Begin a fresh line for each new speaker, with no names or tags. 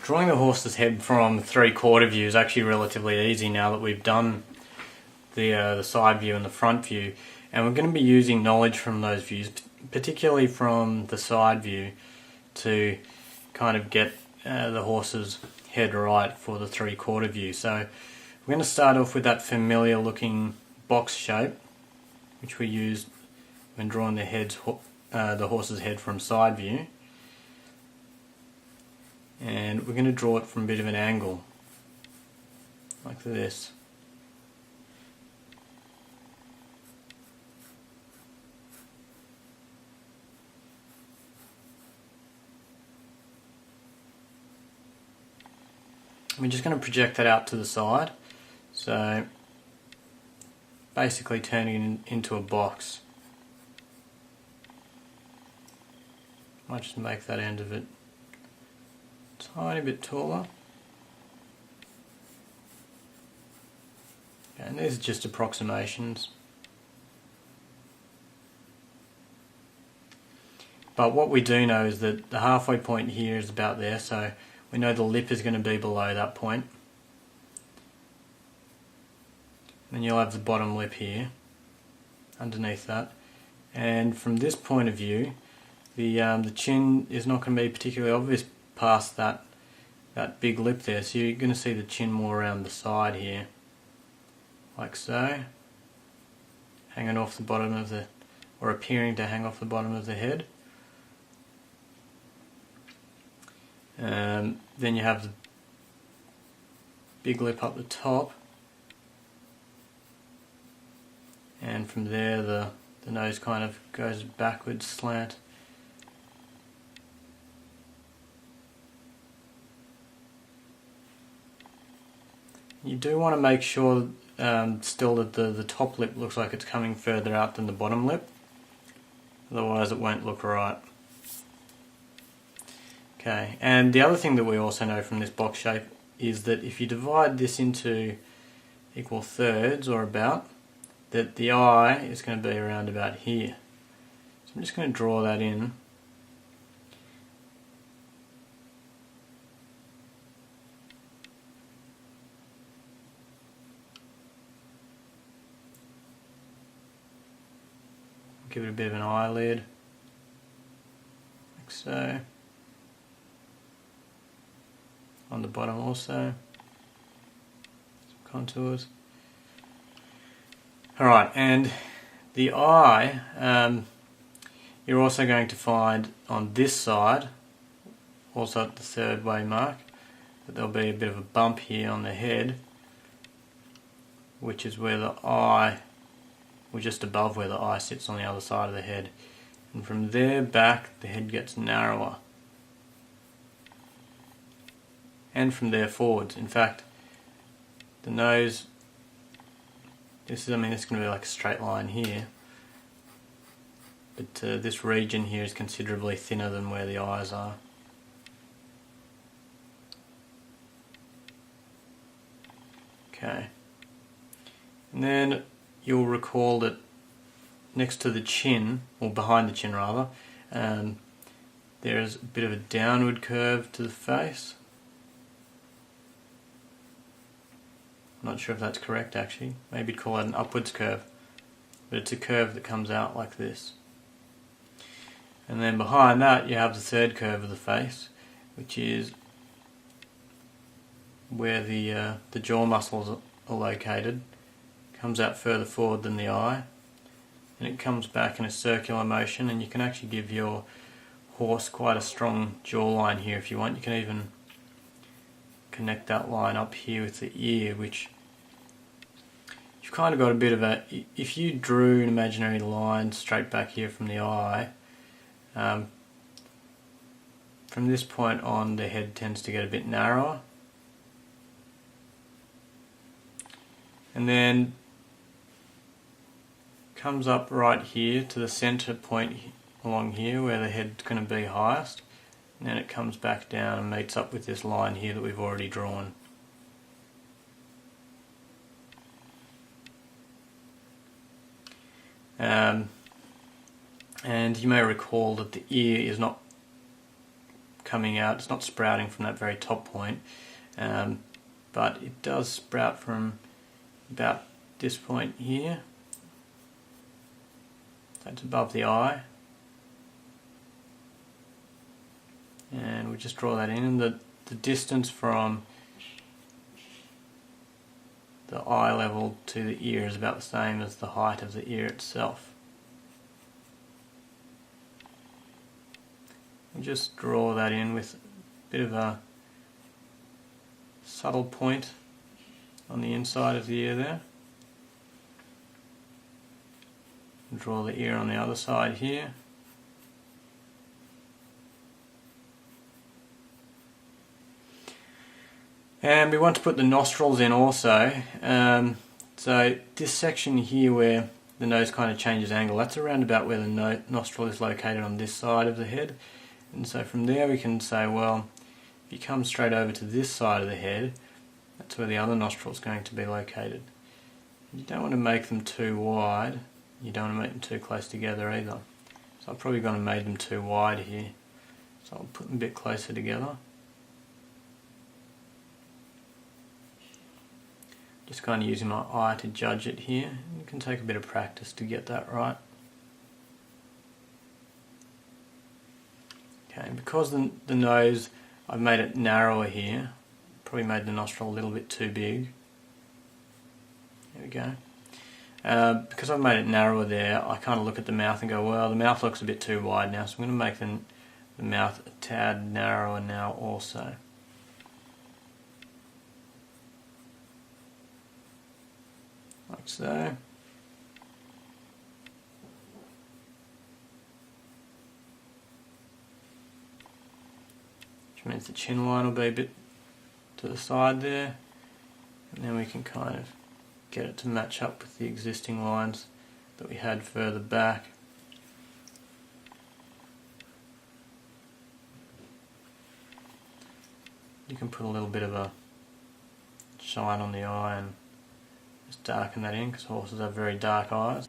Drawing the horse's head from 3/4 view is actually relatively easy now that we've done the side view and the front view, and we're going to be using knowledge from those views, particularly from the side view, to kind of get the horse's head right for the 3/4 view. So we're going to start off with that familiar looking box shape which we used when drawing the horse's head from side view. And we're going to draw it from a bit of an angle, like this. We're just going to project that out to the side, so basically turning it into a box. Might just make that end of it a tiny bit taller. Okay, and these are just approximations. But what we do know is that the halfway point here is about there, so we know the lip is going to be below that point. Then you'll have the bottom lip here, underneath that. And from this point of view, the chin is not going to be particularly obvious past that big lip there, so you're going to see the chin more around the side here, like so, hanging off the bottom of the, or appearing to hang off the bottom of the head. Then you have the big lip up the top, and from there the nose kind of goes backwards, slant. You do want to make sure still that the top lip looks like it's coming further out than the bottom lip, otherwise it won't look right. Okay, and the other thing that we also know from this box shape is that if you divide this into equal thirds or about, that the eye is going to be around about here. So I'm just going to draw that in. Give it a bit of an eyelid, like so. On the bottom also, some contours. Alright, and the eye, you're also going to find on this side, also at the third way mark, that there'll be a bit of a bump here on the head, which is where the eye, or just above where the eye sits on the other side of the head. And from there back, the head gets narrower. And from there forwards. In fact, the nose, this is going to be like a straight line here, but this region here is considerably thinner than where the eyes are. Okay, and then you'll recall that next to the chin, or behind the chin rather, there's a bit of a downward curve to the face. I'm not sure if that's correct actually, maybe call it an upwards curve, but it's a curve that comes out like this. And then behind that you have the third curve of the face, which is where the jaw muscles are located. It comes out further forward than the eye, and it comes back in a circular motion, and you can actually give your horse quite a strong jawline here if you want. You can even connect that line up here with the ear, which you've kind of got a bit of a, if you drew an imaginary line straight back here from the eye, from this point on the head tends to get a bit narrower, and then comes up right here to the center point along here where the head's going to be highest, and then it comes back down and meets up with this line here that we've already drawn. And you may recall that the ear is not coming out. It's not sprouting from that very top point, but it does sprout from about this point here. That's above the eye. And we just draw that in, and the distance from the eye level to the ear is about the same as the height of the ear itself. And just draw that in with a bit of a subtle point on the inside of the ear there. And draw the ear on the other side here. And we want to put the nostrils in also. So this section here where the nose kind of changes angle, that's around about where the nostril is located on this side of the head. And so from there we can say, well, if you come straight over to this side of the head, that's where the other nostril is going to be located. You don't want to make them too wide, you don't want to make them too close together either. So I'm probably going to make them too wide here. So I'll put them a bit closer together. Just kind of using my eye to judge it here. It can take a bit of practice to get that right. Okay, because the nose, I've made it narrower here. Probably made the nostril a little bit too big. There we go. Because I've made it narrower there, I kind of look at the mouth and go, well, the mouth looks a bit too wide now, so I'm going to make the mouth a tad narrower now also. Like so. Which means the chin line will be a bit to the side there, and then we can kind of get it to match up with the existing lines that we had further back. You can put a little bit of a shine on the eye and just darken that in, because horses have very dark eyes.